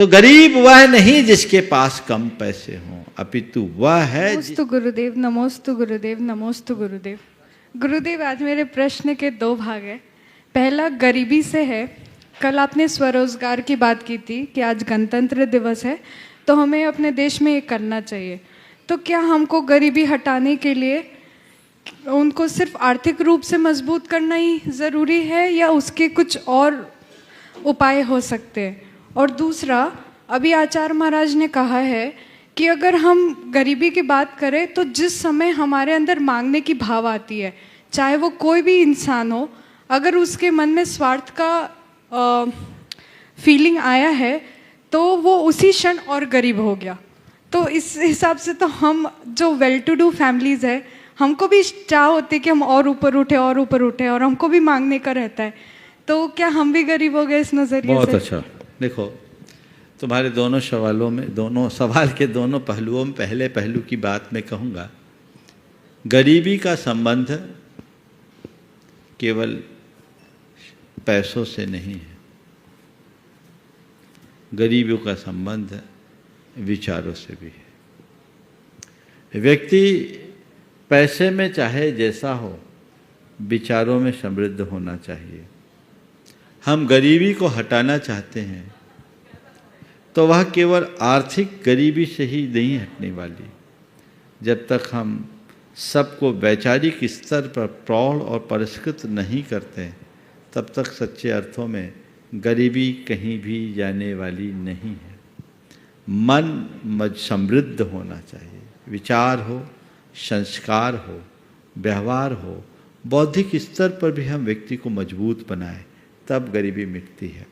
तो गरीब वह नहीं जिसके पास कम पैसे हों, अपितु वह है। नमोस्तु गुरुदेव, नमोस्तु गुरुदेव, नमोस्तु गुरुदेव। गुरुदेव, आज मेरे प्रश्न के दो भाग हैं। पहला गरीबी से है। कल आपने स्वरोजगार की बात की थी कि आज गणतंत्र दिवस है, तो हमें अपने देश में ये करना चाहिए। तो क्या हमको गरीबी हटाने के लिए उनको सिर्फ आर्थिक रूप से मजबूत करना ही ज़रूरी है या उसके कुछ और उपाय हो सकते हैं? और दूसरा, अभी आचार्य महाराज ने कहा है कि अगर हम गरीबी की बात करें तो जिस समय हमारे अंदर मांगने की भाव आती है, चाहे वो कोई भी इंसान हो, अगर उसके मन में स्वार्थ का फीलिंग आया है तो वो उसी क्षण और गरीब हो गया। तो इस हिसाब से तो हम जो वेल टू डू फैमिलीज़ है, हमको भी चाह होती है कि हम और ऊपर उठे और ऊपर उठे, और हमको भी मांगने का रहता है। तो क्या हम भी गरीब हो गए इस नज़रिए से? बहुत अच्छा। देखो, तुम्हारे दोनों सवालों में, दोनों सवाल के दोनों पहलुओं में पहले पहलू की बात मैं कहूँगा। गरीबी का संबंध केवल पैसों से नहीं है, गरीबियों का संबंध विचारों से भी है। व्यक्ति पैसे में चाहे जैसा हो, विचारों में समृद्ध होना चाहिए। हम गरीबी को हटाना चाहते हैं तो वह केवल आर्थिक गरीबी से ही नहीं हटने वाली। जब तक हम सबको वैचारिक स्तर पर प्रौढ़ और परिष्कृत नहीं करते, तब तक सच्चे अर्थों में गरीबी कहीं भी जाने वाली नहीं है। मन समृद्ध होना चाहिए, विचार हो, संस्कार हो, व्यवहार हो, बौद्धिक स्तर पर भी हम व्यक्ति को मजबूत बनाएं, तब गरीबी मिटती है।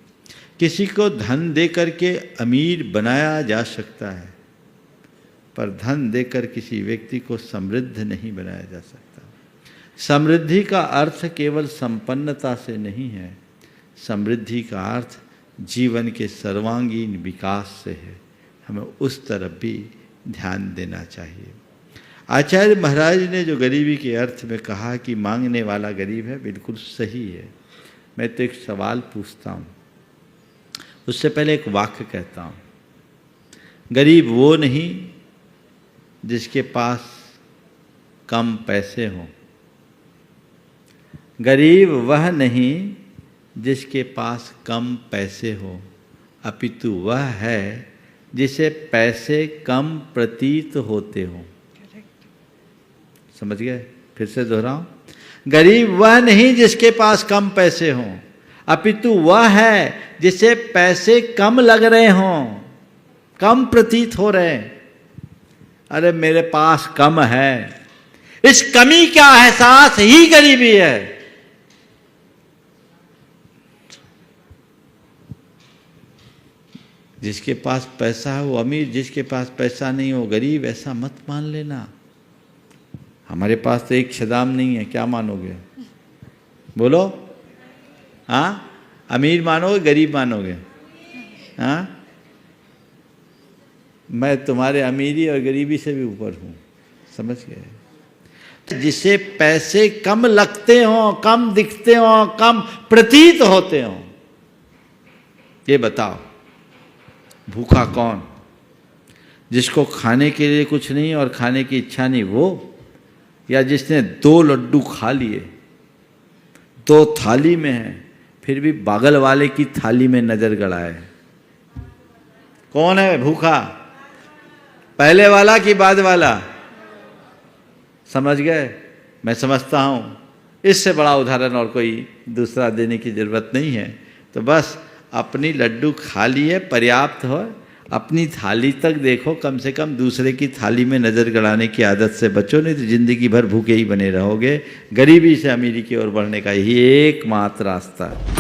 किसी को धन दे करके अमीर बनाया जा सकता है, पर धन देकर किसी व्यक्ति को समृद्ध नहीं बनाया जा सकता। समृद्धि का अर्थ केवल संपन्नता से नहीं है, समृद्धि का अर्थ जीवन के सर्वांगीण विकास से है। हमें उस तरफ भी ध्यान देना चाहिए। आचार्य महाराज ने जो गरीबी के अर्थ में कहा कि मांगने वाला गरीब है, बिल्कुल सही है। मैं तो एक सवाल पूछता हूँ, उससे पहले एक वाक्य कहता हूँ। गरीब वो नहीं जिसके पास कम पैसे हों, गरीब वह नहीं जिसके पास कम पैसे हो, अपितु वह है जिसे पैसे कम प्रतीत होते हों। समझ गए? फिर से दोहराऊं। गरीब वह नहीं जिसके पास कम पैसे हों, अपितु वह है जिसे पैसे कम लग रहे हों, कम प्रतीत हो रहे हैं। अरे मेरे पास कम है, इस कमी का एहसास ही गरीबी है। जिसके पास पैसा है वो अमीर, जिसके पास पैसा नहीं हो गरीब, ऐसा मत मान लेना। हमारे पास तो एक छदाम नहीं है, क्या मानोगे? बोलो। हाँ, अमीर मानोगे गरीब मानोगे? हाँ, मैं तुम्हारे अमीरी और गरीबी से भी ऊपर हूँ, समझ गए? जिसे पैसे कम लगते हों, कम दिखते हों, कम प्रतीत होते हों, ये बताओ भूखा कौन? जिसको खाने के लिए कुछ नहीं और खाने की इच्छा नहीं वो, या जिसने 2 लड्डू खा लिए, 2 थाली में है, फिर भी बागल वाले की थाली में नजर गड़ाए? कौन है भूखा? पहले वाला कि बाद वाला? समझ गए? मैं समझता हूं इससे बड़ा उदाहरण और कोई दूसरा देने की जरूरत नहीं है। तो बस अपनी लड्डू खा लिए, पर्याप्त हो। अपनी थाली तक देखो, कम से कम दूसरे की थाली में नज़र गड़ाने की आदत से बचो, नहीं तो जिंदगी भर भूखे ही बने रहोगे। गरीबी से अमीरी की ओर बढ़ने का यही एकमात्र रास्ता है।